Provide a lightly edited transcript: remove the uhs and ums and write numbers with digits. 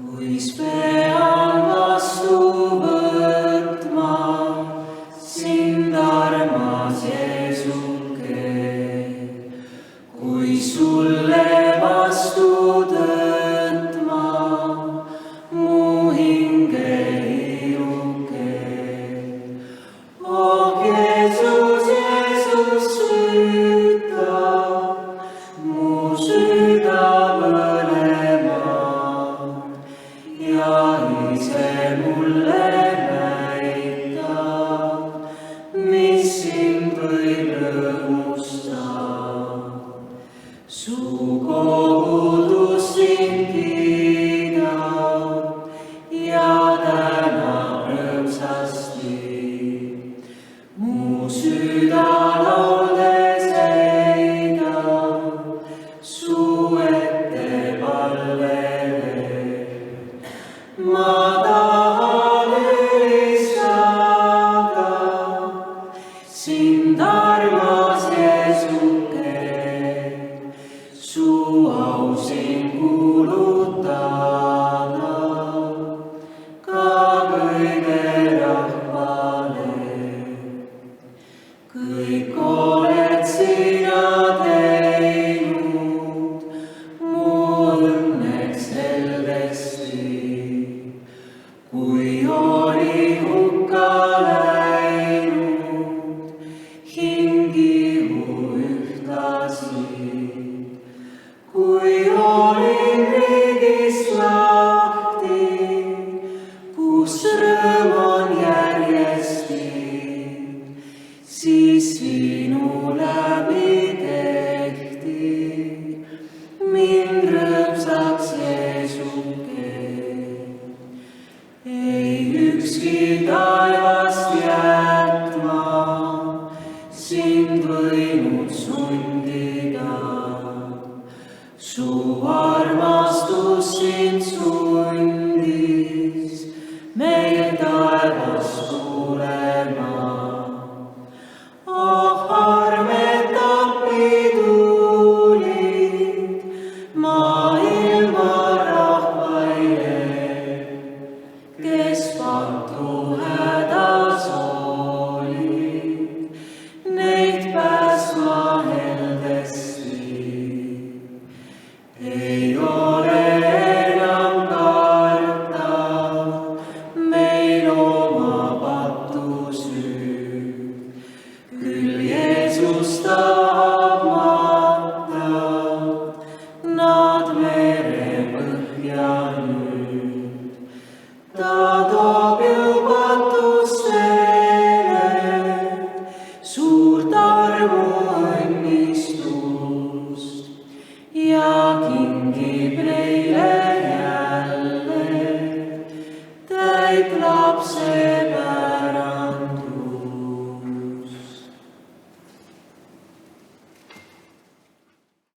kuis pean vastu võtma sind, armas Jeesuke, kui sulle vastu tõtma mu hinge iruke. Oh Jeesus, Jeesus, süüta mu süda põlema ja ise mulle näita, mis sind võib rõõmustada. Su kogudus sind kiidab ja tänab rõõmsasti. Mu süda lauldes heidab su ette palvele. Ma tahan ülistada sind, armas Jeesuke, su au siin kuulutada ka kõige rahvale. Kõik oled sina teinud mu õnneks heldesti, kui oli hukka läinud hingihu ühtlasi. Kui olin riigist lahti, kus rõõm on järjesti, siis sinu läbi tehti mind rõõmsaks Jeesuke. Ei ükski taevast jätma sind võinud sundida, su armastus sind sundis meil taevast tulema. Oh armed appitulid maailma rahvaile, kes patu hädas olid, neid päästma heldesti. Ei ole enam karta meil oma pattusüüd, küll Jeesus tahab matta nad merepõhja nüüd. Ta toob ju patustele suurt armu õnnistust ja kingib neile jälle täit lapse